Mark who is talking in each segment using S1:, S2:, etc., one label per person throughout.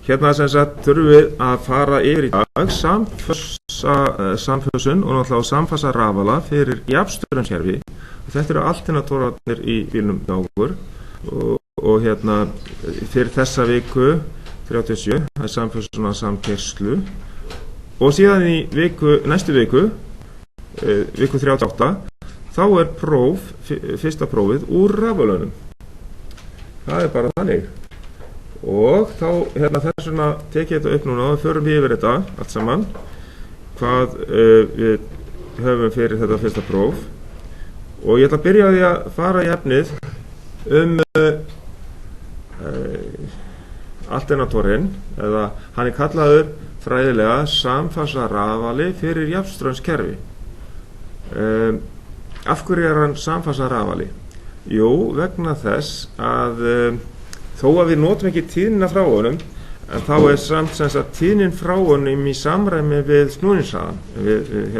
S1: Hérna sem sagt þurfum við að fara yfir í dag samfösun og náttúrulega samfasa rafala fyrir jafnströmskerfi. Þetta eru alternatorarnir í bílnum hjá okkur og hérna fyrir þessa viku 37, það er samfösun og samkerslu og síðan í næstu viku 38, þá er fyrsta prófið úr rafalunum. Það er bara þannig. Og þá hérna þess vegna tekið þetta upp núna og förum við yfir þetta allt saman hvað við höfum fyrir þetta fyrsta próf og ég ætla að byrja á því að fara í efnið alternatorinn eða hann er kallaður fræðilega samfasa rafali fyrir jafnströmskerfi. Af hverju er hann samfasa rafali? Jú, vegna þess að þó að við notum ekki tíðnina frá honum, en þá er samt sem sagt tíðnin frá honum í samræmi við snúningshraðan. Við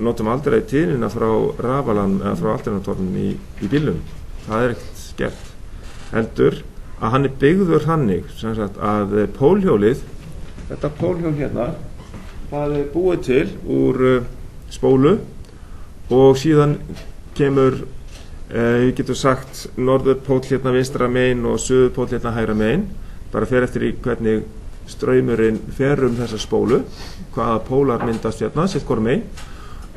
S1: notum aldrei tíðnina frá rafalan eða frá alternatornum í bílum. Það er ekkert gert. Heldur að hann er byggður þannig sem sagt að pólhjólið, þetta pólhjól hérna, það er búið til úr spólu og síðan kemur ég getur sagt norðurpól hérna vinstra megin og suðurpól hérna hægra megin, bara fer eftir í hvernig straumurinn fer þessa spólu, hvaða pólar myndast hérna, sitt hvort megin,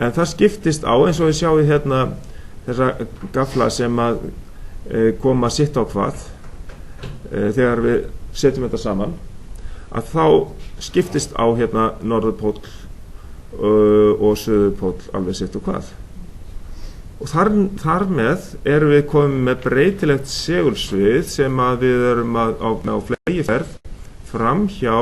S1: en það skiptist á eins og við sjáum hérna þessa gafla sem að koma sitt á hvað þegar við setjum þetta saman, að þá skiptist á hérna norðurpól og suðurpól alveg sitt og hvað. Og þar með erum við komið með breytilegt segulsvið sem að við erum á flegiferð fram hjá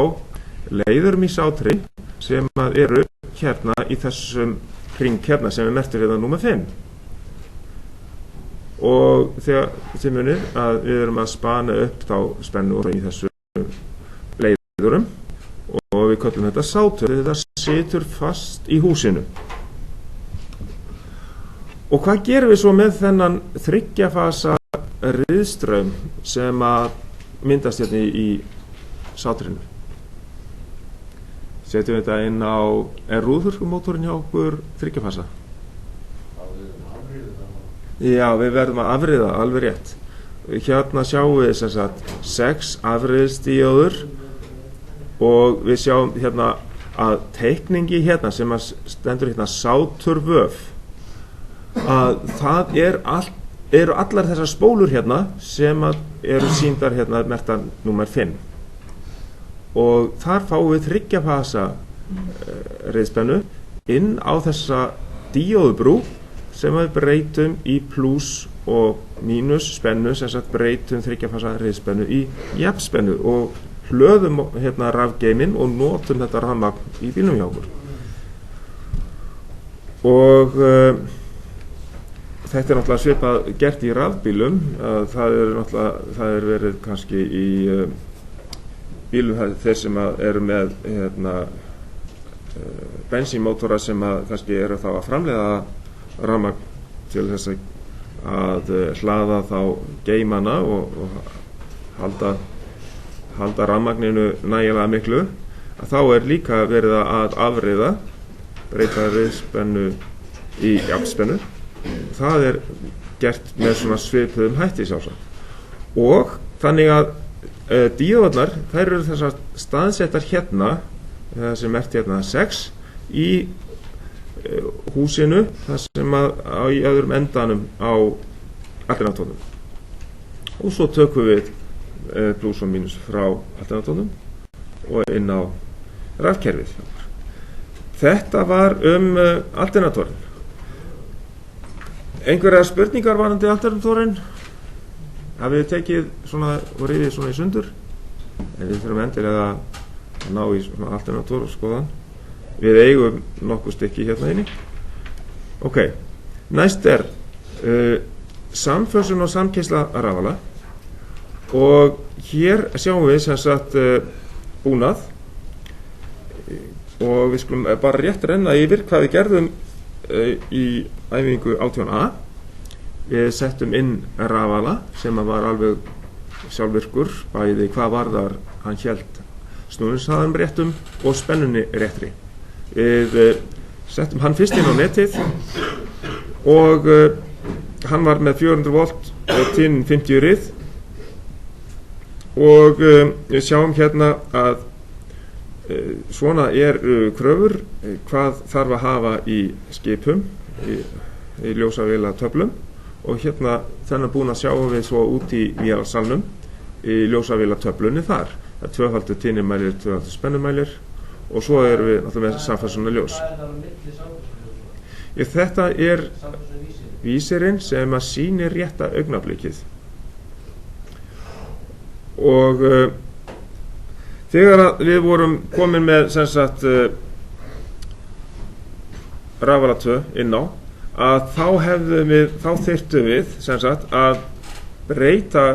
S1: leiðurum í sátri sem að eru hérna í þessum hring hérna sem er merktur hérna númer 5. Og þegar þið munið að við erum að spana upp þá spennu í þessu leiðurum og við köllum þetta sátur, þetta situr fast í húsinu. Og hvað gerum við svo með þennan þryggjafasa riðstraum sem að myndast hérna í sátrinu? Setjum við þetta inn á, er rúðþurrkumótorinn hjá okkur þryggjafasa? Já, við verðum að afriða, alveg rétt. Hérna sjáum við sem sagt 6 afriðstíóður og við sjáum hérna að teikningi hérna sem að stendur hérna sáturvöf, að það eru allar þessar spólur hérna sem eru sýndar hérna merktar númer 5 og þar fáum við þryggjafasa reiðspennu inn á þessa díóðubrú sem við breytum í pluss og mínus spennu, sem sagt breytum þryggjafasa reiðspennu í jafnspennu og hlöðum hérna rafgeyminn og notum þetta rafmagn í bílnum hjá okkur. Og þetta er náttúrulega svipað gert í rafbílum, það er verið kannski í bílum þeir sem eru með bensínmótora sem kannski eru þá að framleiða rafmagn til þess að hlaða þá geymana og halda rafmagninu nægilega miklu, að þá er líka verið að afriða, breyta reiðspennu í jafnspennu. Það er gert með svona svipuðum hætti sjálfsagt. Og þannig að díóðarnar, þær eru þessar staðsettar hérna, það sem merkt hérna 6, í húsinu, það sem í öðrum endanum á alternatornum. Og svo tökum við pluss og mínus frá alternatornum og inn á rafkerfið. Þetta var alternatorinn. Einhverjar spurningar varðandi alternatorinn? Hafið þið tekið svona og riðið svona í sundur? Við þurfum endilega að ná í svona alternator og skoðan. Við eigum nokkuð stykki hérna inni. Ok, næst er samfösun og samkeysla rafala og hér sjáum við sem sagt búnað og við skulum bara rétt renna yfir hvað við gerðum í æfingu 18a. Við settum inn rafala sem var alveg sjálfvirkur, bæði hvað varðar hann hélt snúningshraðanum réttum og spennunni réttri. Við settum hann fyrst inn á netið og hann var með 400 volt tíðnin 50 rið og við sjáum hérna að svona kröfur hvað þarf að hafa í skipum í ljósavéla töflum og hérna þennan búnað sjáum við svo út í vélarsalnum í ljósavéla töflunni þar. Það er tvöfaldur tíðnimælir, tvöfaldur spennumælir og svo erum við náttúrulega með samfærslunarljós. Þetta er vísirinn sem að sýnir rétta augnablikið og þegar við vorum komin með sem sagt rafala 2 inn á að þá þyrftum við sem sagt að breyta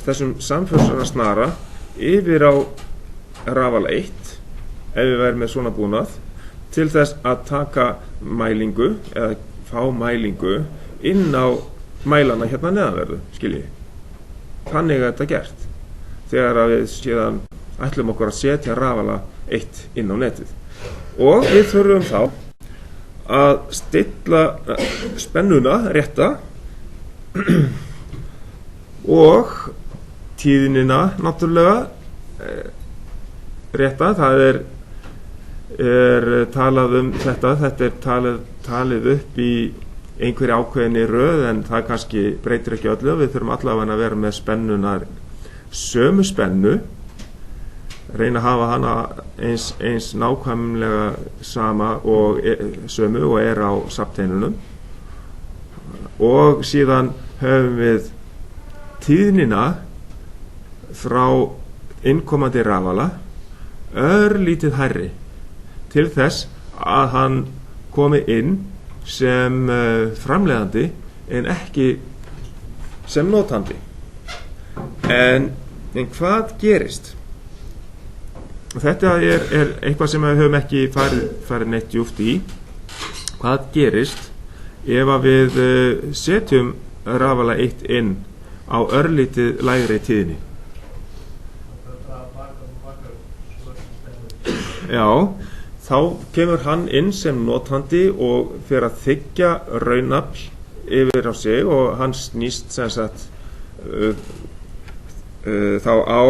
S1: þessum samfærslunarstnara yfir á rafala 1 ef við værum með svona búnað til þess að taka mælingu eða fá mælingu inn á mælana hérna neðanverðu, skiljið. Þannig er þetta gert þegar að við síðan ætlum okkur að setja rafala 1 inn á netið. Og við þurfum þá að stilla spennuna rétta og tíðnina náttúrulega rétta. Það er talað þetta er talið upp í einhverju ákveðinni röð en það kannski breytir ekki öllu. Við þurfum allavega að vera með spennunar sömu spennu, reyna að hafa hana eins nákvæmlega sama og sömu og á safnteinunum og síðan höfum við tíðnina frá innkomandi rafala örlítið hærri til þess að hann komi inn sem framleiðandi en ekki sem notandi. En hvað gerist? Þetta er eitthvað sem við höfum ekki farið neitt djúpt í. Hvað gerist ef að við setjum rafala 1 inn á örlítið lægri tíðni? Já, þá kemur hann inn sem notandi og fer að þiggja raunafl yfir á sig og hann snýst sem sagt þá á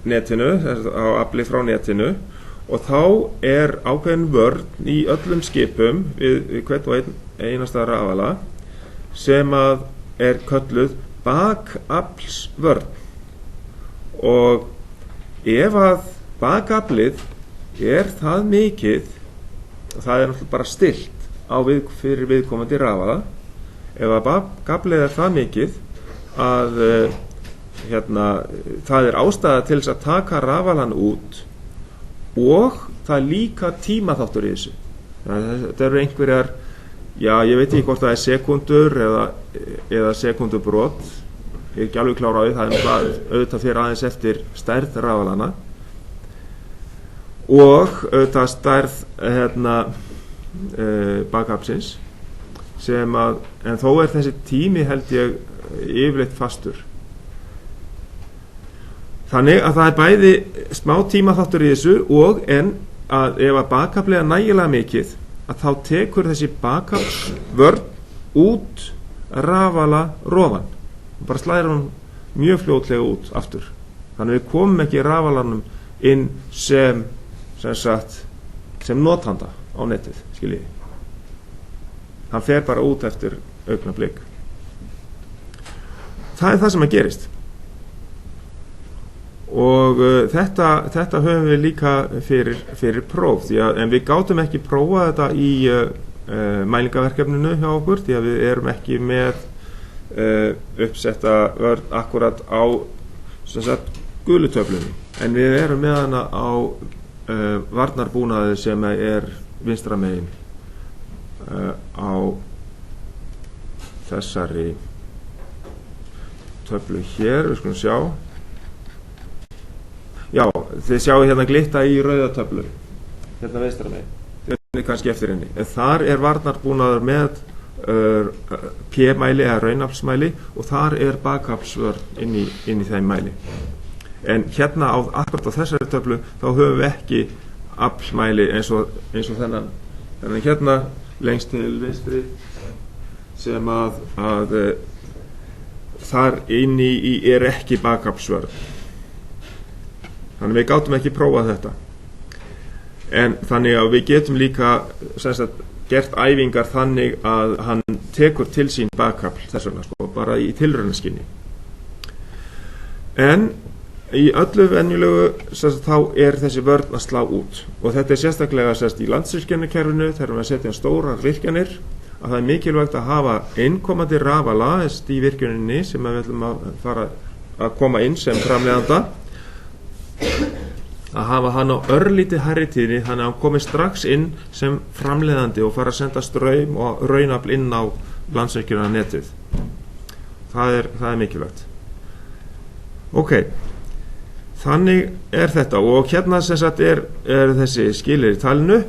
S1: netinu, á afli frá netinu og þá er ákveðin vörn í öllum skipum við hvern og einasta rafala sem að er kölluð bakaflsvörn og ef að bakaflið er það mikið það er náttúrulega bara stillt fyrir viðkomandi rafala. Ef að bakaflið er það mikið að það er ástæða til þess að taka rafalan út og það er líka tímaþáttur í þessu. Þetta eru einhverjar, ég veit ekki hvort það er sekundur eða sekundurbrot, ég er ekki alveg klár á því, það er auðvitað fyrir aðeins eftir stærð rafalana og auðvitað stærð bakaflsins en þó er þessi tími held ég yfirleitt fastur. Þannig að það er bæði smá tímaþáttur í þessu og en að ef að bakaflið er nægilega mikið að þá tekur þessi bakaflsvörn út rafala rofan og bara slæðir hann mjög fljótlega út aftur. Þannig að við komum ekki rafalanum inn sem notanda á netið, skiljið. Hann fer bara út eftir augnablik. Það er það sem að gerist. Og þetta höfum við líka fyrir próf en við gátum ekki prófa þetta í mælingaverkefninu hjá okkur því að við erum ekki með uppsetta vörn akkurat á gulutöflunni en við erum með hana á varnarbúnaði sem er vinstra megin á þessari töflu hér, við skulum sjá. Já, þið sjáu hérna glitta í rauða töflu hérna vinstra megin, þið er kannski eftir henni en þar er varnarbúnaður með p-mæli eða raunaflsmæli og þar bakaflsvörn inn í þeim mæli. En hérna akkurat á þessari töflu þá höfum við ekki aflmæli eins og þennan hérna lengst til vinstri sem að þar inni ekki bakaflsvörn. Þannig við gátum ekki prófað þetta. En þannig að við getum líka gert æfingar þannig að hann tekur til sín bakafl þess vegna bara í tilraunaskyni. En í öllu venjulegu þá þessi vörn að slá út og þetta sérstaklega í landsvirkjanakerfinu þegar við setjum stórar virkjanir að það mikilvægt að hafa innkomandi rafala í virkjuninni sem við ætlum að fara að koma inn sem framleiðanda, að hafa hann á örlítið hærri tíðni þannig að hann komi strax inn sem framleiðandi og fara að senda straum og raunafl inn á landsvirkjunarnetið. Það er mikilvægt. Ok, þannig þetta og hérna er þessi skilir í talinu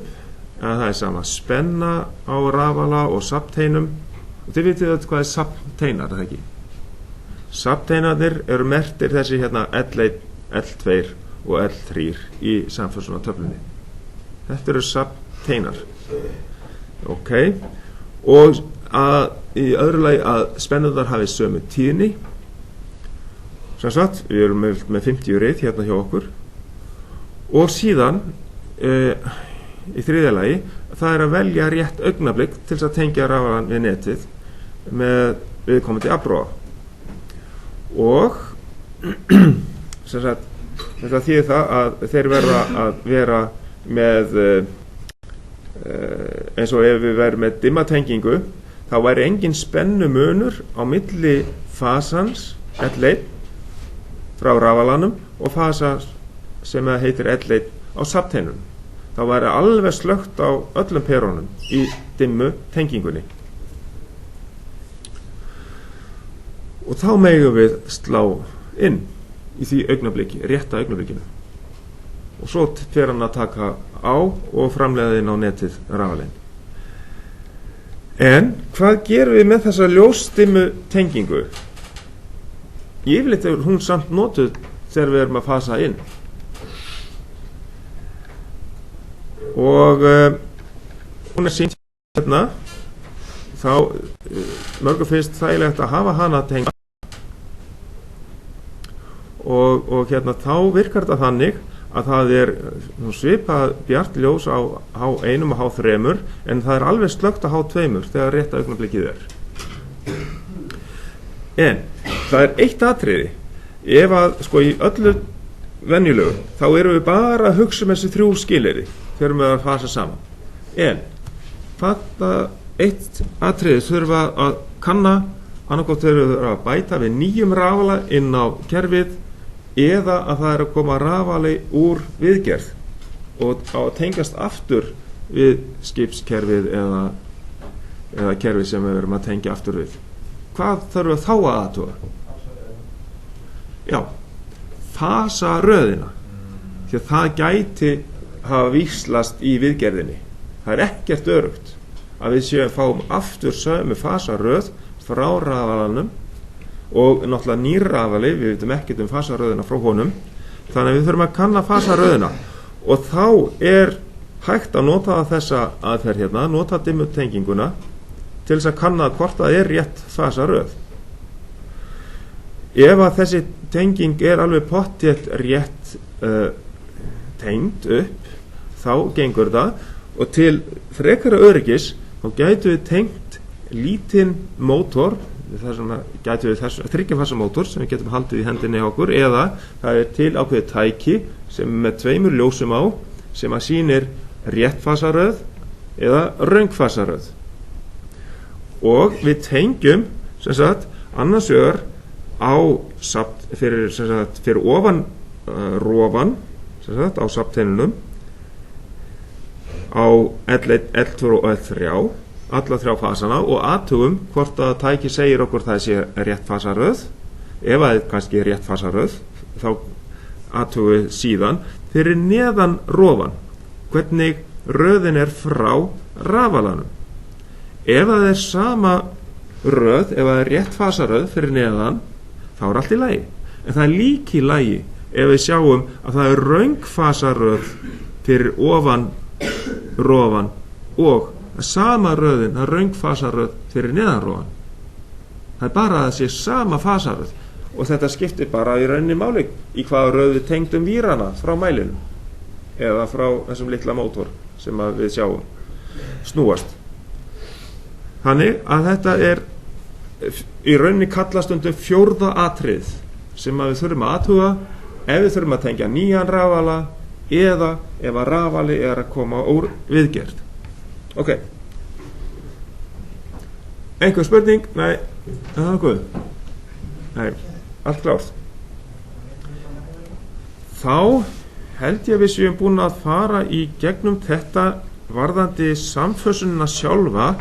S1: að það er sama spenna á rafala og safnteinum og þið vitið hvað safnteinar, er það ekki? Safnteinarnir eru merktir þessi hérna L1, L2 og L3 í samfélagslögninni. Þetta eru safnteinar. Ok, og í öðru lagi að spennurnar hafi sömu tíðni. Sem sagt, við erum með 50 rið hérna hjá okkur og síðan í þriðja lagi það er að velja rétt augnablik til að tengja rafalan við netið með viðkomandi afróa og sem sagt þetta þýðir það að þeir verða að vera með eins og ef við verðum með dimmatengingu þá væri engin spennumunur á milli fasans L1 frá rafalanum og fasa sem heitir L1 á safnteinunum. Þá væri alveg slökkt á öllum perónum í dimmu tengingunni. Og þá megum við slá inn í því augnabliki, rétta augnablikinu. Og svo fer hann að taka á og framleiða inn á netið rafalinn. En hvað gerum við með þessa ljósdimmu tengingu? Yfirleitt er hún samt notuð þegar við erum að fasa inn. Og hún sýnd hérna, þá mörgum finnst þægilegt að hafa hana tengda og hérna þá virkar þetta þannig að það er svipað bjart ljós á H1 og H3 en það er alveg slökkt á H2 þegar rétta augnablikið er. En það er eitt atriði ef að í öllu venjulegu þá erum við bara að hugsa þessi 3 skilyrði þegar við erum að fasa saman. En þetta eitt atriði þurfa að kanna annarkot þegar við að bæta við nýjum rafala inn á kerfið eða að það er að koma rafali úr viðgerð og að tengjast aftur við skipskerfið eða kerfið sem við erum að tengja aftur við. Hvað þarf við þá að athuga? Já, fasaröðina, því að það gæti hafa víxlast í viðgerðinni. Það er ekkert öruggt að við fáum aftur sömu fasaröð frá rafalanum og náttúrulega nýr rafali, við veitum ekkert fasaröðina frá honum, þannig að við þurfum að kanna fasaröðina og þá er hægt að nota þessa aðferð hérna, nota dimmutenginguna til þess að kanna hvort það er rétt fasaröð. Ef að þessi tenging er alveg pottþétt rétt tengd upp, þá gengur það og til frekara öryggis þá gætu við tengt lítinn mótor, þess vegna gætu við þess þryggjafasa mótor sem við getum haldið í hendinni á okkur eða það er til ákveðið tæki sem með 2 ljósum á sem að sýnir rétt fasaröð eða röng fasaröð. Og við tengjum sem sagt annars vegar á fyrir ofan rofan sem sagt á safnteinunum á L1, L2 og L3 alla 3 fasana og athugum hvort að tæki segir okkur það sé rétt fasaröð. Ef það er kannski rétt fasaröð þá athugum við síðan fyrir neðan rofan hvernig röðin er frá rafalanum. ef það er sama röð, ef það er rétt fasaröð fyrir neðan, þá er allt í lagi. En það er líka í lagi ef við sjáum að það er röng fasaröð fyrir ofan rofan og sama röðin, það er röng fasaröð fyrir neðan rofan. Það er bara að það sé sama fasaröð og þetta skiptir bara í rauninni máli í hvaða röð við tengdum vírana frá mælinu eða frá þessum litla mótor sem að við sjáum snúast. Þannig að þetta er í rauninni kallast undir fjórða atrið sem að við þurfum að athuga ef við þurfum að tengja nýjan rafala eða ef að rafali er að koma úr viðgerð. Ok. Einhver spurning? Nei, það er góð. Nei, allt klárt. Þá held ég að við séum búin að fara í gegnum þetta varðandi samfösunina sjálfa,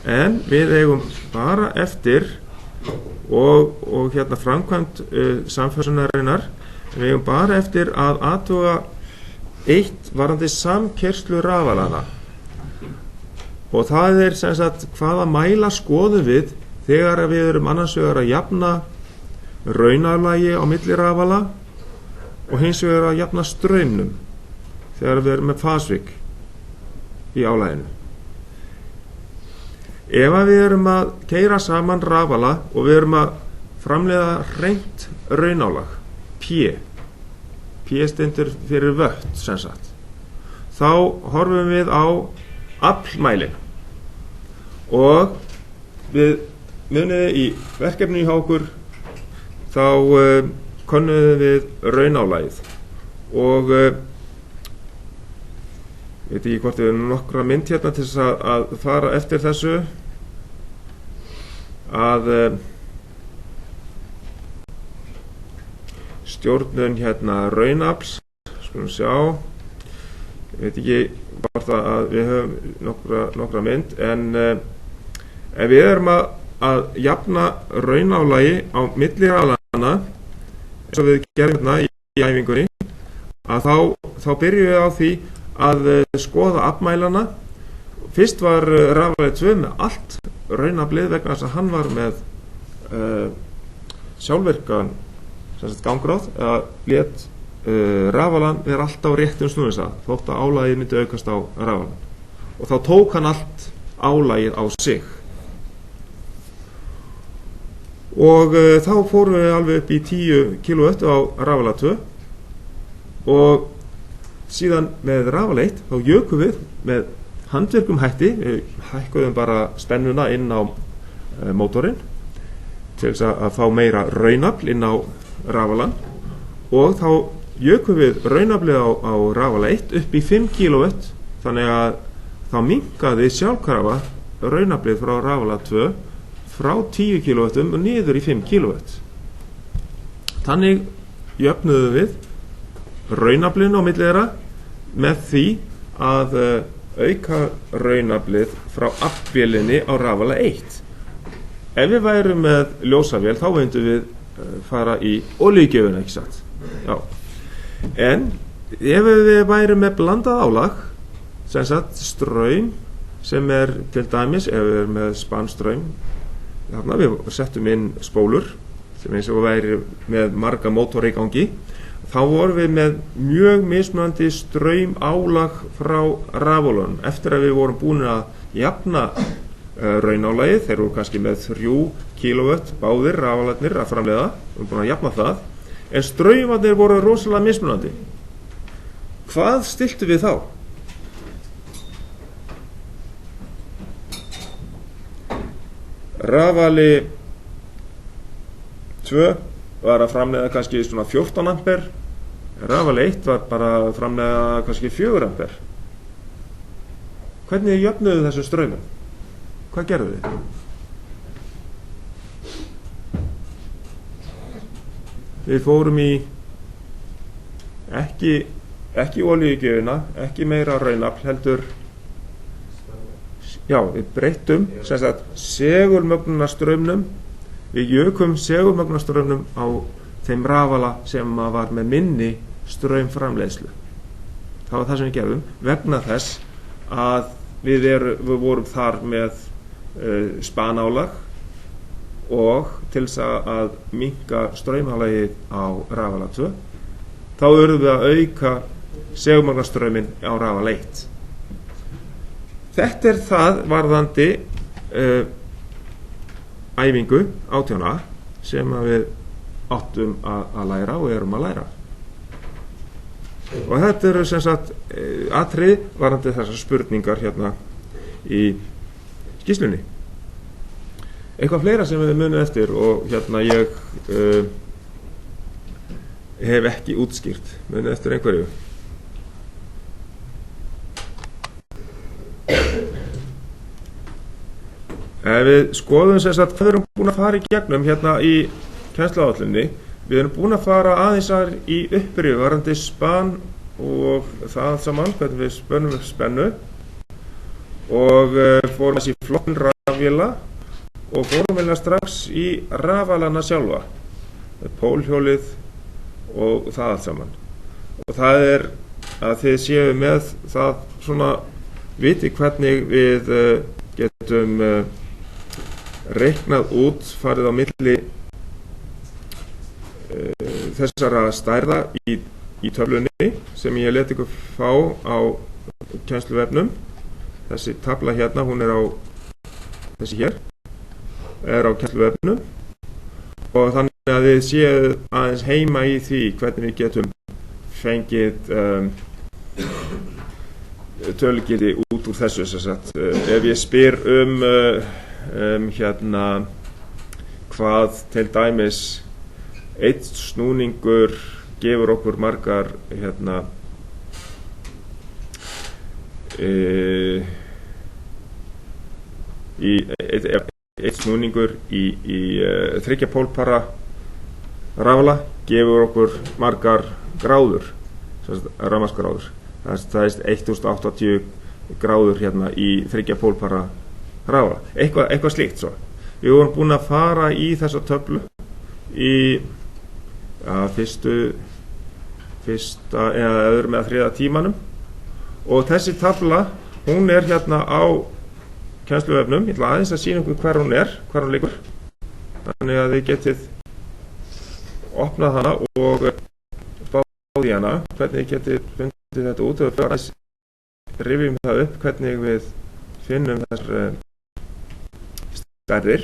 S1: en við eigum bara eftir og hérna framkvæmt samfösunarinnar, við eigum bara eftir að athuga eitt varðandi samkeyrslur rafalana. Og það er sem sagt hvaða mæla skoðum við þegar við erum annars vegar að jafna raunalagi á milli rafala og hins vegar að jafna straumnum þegar við erum með fasvik í álaginu. Ef að við erum að keyra saman rafala og við erum að framleiða hreint raunálag, P stendur fyrir vött sem sagt, þá horfum við á aflmælin og við muniði í verkefni hjá okkur þá könnuðum við raunálagið og veit ekki hvort við erum nokkra mynd hérna til þess að fara eftir þessu að stjórnun hérna raunafls, skulum sjá, ég veit ekki hvort að við höfum nokkra mynd, en ef við erum að jafna raunálagi á milli rafalana eins og við gerum hérna í æfingunni, að þá byrjum við á því að skoða afmælana. Fyrst var rafalið 2 með allt raunaflið vegna þess að hann var með sjálfvirkan gangráð, eða lét rafalan er alltaf réttum snúningsstað þótt að álagið myndi aukast á rafalan, og þá tók hann allt álagið á sig og þá fórum við alveg upp í 10 kW á rafala 2 og síðan með rafala 1 þá jökum við með handvirkum hætti, við hækkuðum bara spennuna inn á mótorinn til þess að fá meira raunafl inn á rafalan, og þá jökum við raunaflið á rafala 1 upp í 5 kW, þannig að þá minnkaði sjálfkrafa raunaflið frá rafala 2 frá 10 kW og niður í 5 kW. Þannig jöfnuðum við raunaflinu á milli þeirra með því að auka raunaflið frá aflvélinni á rafala 1. Ef við værum með ljósavél þá myndum við fara í olíugjöfuna, ekki satt? Já. En ef við værum með blandað álag, sem sagt straum, sem er til dæmis, ef við erum með spannstraum, þarna við settum inn spólur, sem eins og væri með marga mótora í gangi, þá vorum við með mjög mismunandi straum álag frá rafalunum. Eftir að við vorum búin að jafna raunálagið, þeir eru kannski með 3 kW báðir rafalarnir að framleiða, við erum búin að jafna það, en straumarnir voru rosalega mismunandi. Hvað stiltu við þá? Rafali 2 var að framleiða kannski svona 14 ampere, rafali 1 var bara að framleiða kannski 4 ampere. Hvernig jöfnuðu þessu straumum? Hvað gerðu þið? Við fórum í ekki olíugjöfina, ekki meira raunafl, heldur við breyttum sem sagt segulmögnunarstraumnum, við jökum segulmögnunarstraumnum á þeim rafala sem var með minni straumframleiðslu. Það var það sem við gerðum vegna þess að við vorum þar með spanálag og til þess að minnka straumhalagið á rafala 2 þá urðum við að auka segulmagnstrauminn á rafala 1. Þetta það varðandi æfingu 18a sem við áttum að læra og erum að læra. Og þetta eru sem sagt atriði varðandi þessar spurningar hérna í skýrslunni. Eitthvað fleira sem við munum eftir og hérna ég hef ekki útskýrt, munum eftir einhverju. Ef við skoðum sem sagt hvað við erum búin að fara í gegnum hérna í kennsluáætluninni, við erum búin að fara aðeins í upprifjun varðandi span og það saman, hvernig við spönnum upp spennu og fórum þessi flokkun rafvéla og fórum eiginlega strax í rafalana sjálfa, pólhjólið og það allt saman. Og það að þið séu með það svona viti hvernig við getum reiknað út, farið á milli þessara stærða í töflunni sem ég let ykkur fá á kennsluvefnum. Þessi tafla hérna, hún á þessi hér, á kennsluvefnum og þannig að þið séu aðeins heima í því hvernig við getum fengið tölugildi út úr þessu sem sagt. Ef ég spyr hérna hvað til dæmis einn snúningur gefur okkur margar hérna einn snúningur í 3 pólpara rafala gefur okkur margar gráður, rafmagnsgráður. Það er 1080 gráður hérna í 3 pólpara rafala, eitthvað slíkt svo. Við vorum búin að fara í þessa töflu í fyrsta eða öðrum eða 3. tímanum og þessi tafla hún hérna á kennsluvefnum. Ég ætla aðeins að sýna ykkur hvar hún liggur, þannig að þið getið opnað hana og spáð í hana hvernig þið getið fundið þetta út og við aðeins rifjum það upp hvernig við finnum þessar stærðir.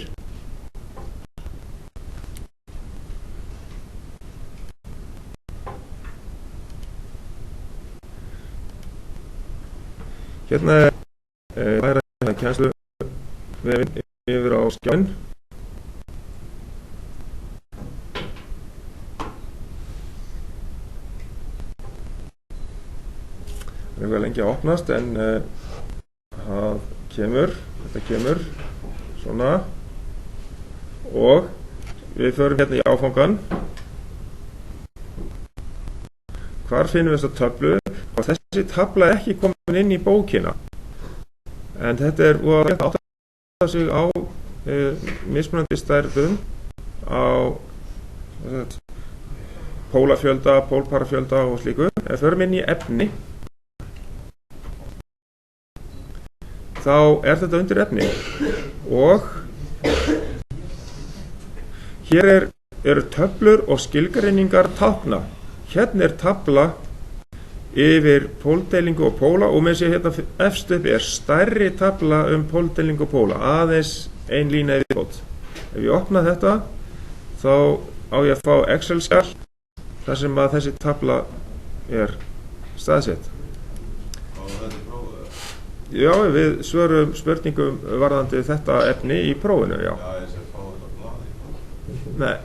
S1: Hérna færa kennsluvefinn yfir á skjáinn. Það er lengi að opnast en þetta kemur svona og við förum hérna í áfangan. Hvar finnum við þessa töflu? Og þessi tafla er ekki komin inn í bókina en þetta og þetta átta sig á mismunandi stærðum á pólafjölda, pólparafjölda og slíku. Ef við förum inn í efni þá þetta undir efni og hér eru töflur og skilgreiningar tákna. Hérna tafla yfir póldeilingu og póla og með sér hérna efst upp stærri tafla póldeilingu og póla, aðeins ein lína í viðbót. Ef ég opna þetta þá á ég að fá Excel-skjal þar sem að þessi tafla staðsett. Já, við svörum spurningum varðandi þetta efni í prófinu, já. Nei,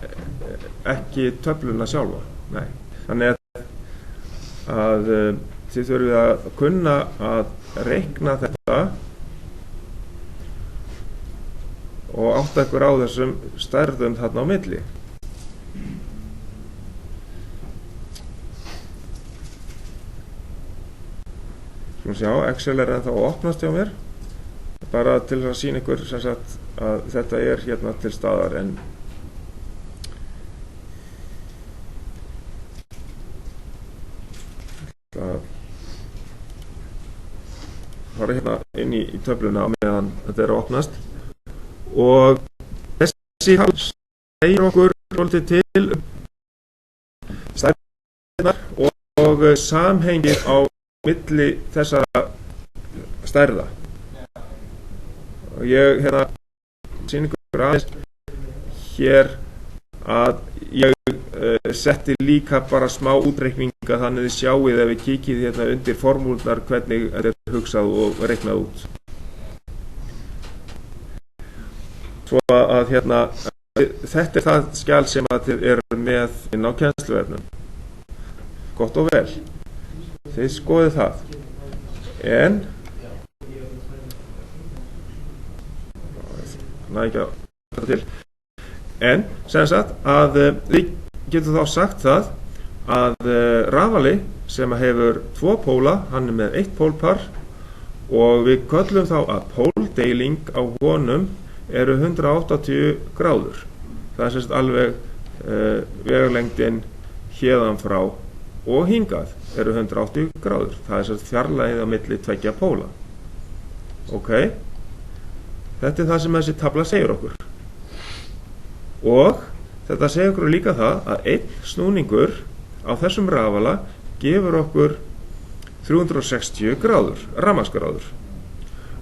S1: ekki töfluna sjálfa, nei. Þannig að þið þurfið að kunna að reikna þetta og átta ykkur á þessum stærðum þarna á milli. Skulum sjá, Excel ennþá að opnast hjá mér, bara til að sýna ykkur sem sagt að þetta hérna til staðar en að fara hérna inn í töfluna á meðan þetta að opnast og þessi segir okkur svolítið til stærðirnar og samhengið á milli þessara stærða. Og ég sýni ykkur aðeins hér að ég setti líka bara smá útreikninga þannig þið sjáið ef við kíkið hérna undir formúlurnar hvernig þetta er hugsað og reiknað út. Svo að þetta er það skjal sem að þið eru með inn á kennsluefnum. Gott og vel. Þið skoðið það. En ekki að þetta til. En sem sagt að við getum þá sagt það að rafali sem hefur 2 póla, hann er með 1 pólpar og við köllum þá að póldeiling á honum eru 180 gráður. Það er sem sagt alveg vegalengdin héðan frá og hingað eru 180 gráður. Það er sem sagt fjarlægið á milli 2 póla. Ok? Þetta er það sem þessi tafla segir okkur. Og þetta segir okkur líka það að einn snúningur á þessum rafala gefur okkur 360 gráður, rafmagnsgráður.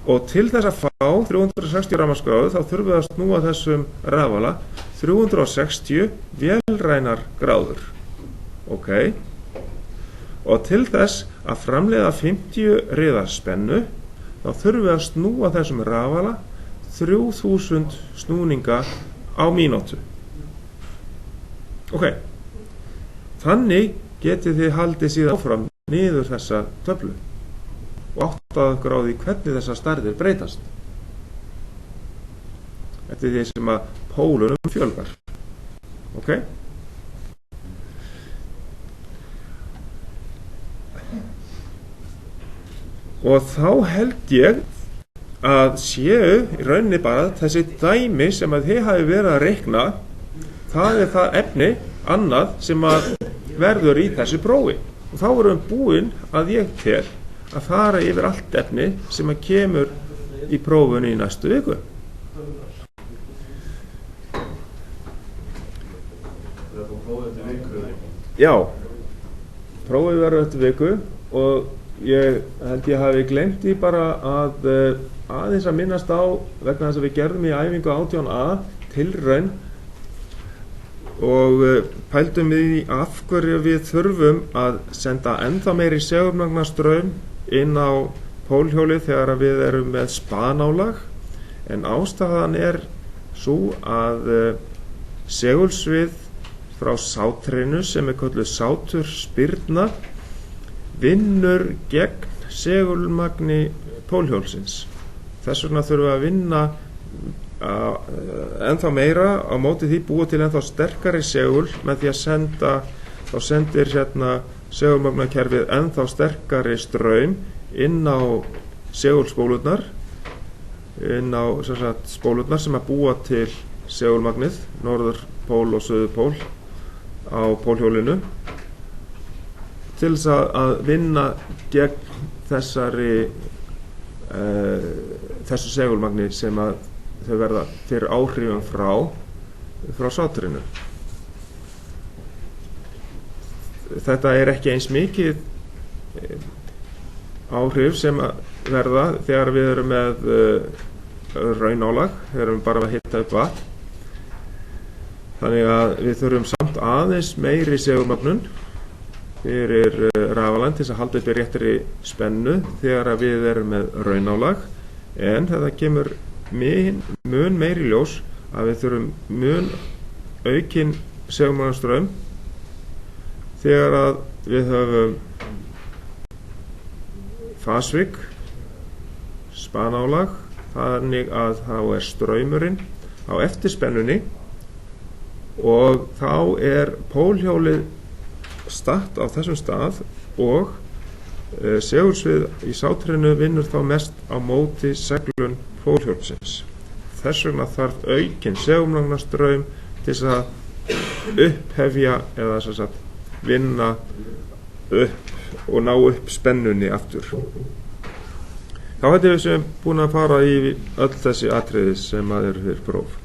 S1: Og til þess að fá 360 rafmagnsgráður þá þurfum við að snúa þessum rafala 360 vélrænar gráður. Ok? Og til þess að framleiða 50 riða spennu þá þurfum við að snúa þessum rafala 3000 snúninga á mínútu. Ok, þannig getið þið haldið síðan áfram niður þessa töflu og áttað ykkur á því hvernig þessar stærðir breytast eftir því sem að pólunum fjölgar. Ok? Og þá held ég að séu í rauninni bara þessi dæmi sem að þið hafi verið að reikna, það er það efni annað sem að verður í þessu prófi. Og þá erum við búin að ég tel að fara yfir allt efni sem að kemur í prófunni í næstu viku. Já, prófið verður eftir viku og ég held ég hafi gleymt því bara að aðeins að minnast á vegna þess að við gerðum í æfingu 18a tilraun og pældum við í af hverju við þurfum að senda ennþá meiri segulmagnastraum inn á pólhjólið þegar við erum með spanálag, en ástæðan er sú að segulsvið frá sátrinu sem er kölluð sáturspyrna vinnur gegn segulmagni pólhjólsins. Þess vegna þurfum við að vinna ennþá meira á móti því, búa til ennþá sterkari segul með því að þá sendir segulmagnakerfið ennþá sterkari straum inn á segulspólurnar, inn á spólurnar sem að búa til segulmagnið, norðurpól og suðurpól á pólhjólinu, til þess að vinna gegn þessu segulmagni sem að þau verða fyrir áhrifum frá sáturinu. Þetta er ekki eins mikið áhrif sem að verða þegar við erum með raunálag, þegar við erum bara að hita upp vatn. Þannig að við þurfum samt aðeins meiri segulmagnun fyrir rafalan til þess að halda upp í réttri spennu þegar við erum með raunálag, en þetta kemur mun meiri ljós að við þurfum mun aukinn segulmagnastraum þegar að við höfum fasvik, spanálag, þannig að þá er straumurinn á eftirspennunni og þá er pólhjólið statt á þessum stað og segulsvið í sátrinu vinnur þá mest á móti seglun pólhjólsins. Þess vegna þarf aukinn segulmagnastraum til þess að upphefja eða sem sagt vinna upp og ná upp spennunni aftur. Þá held ég við sem búin að fara í öll þessi atriði sem að eru fyrir próf.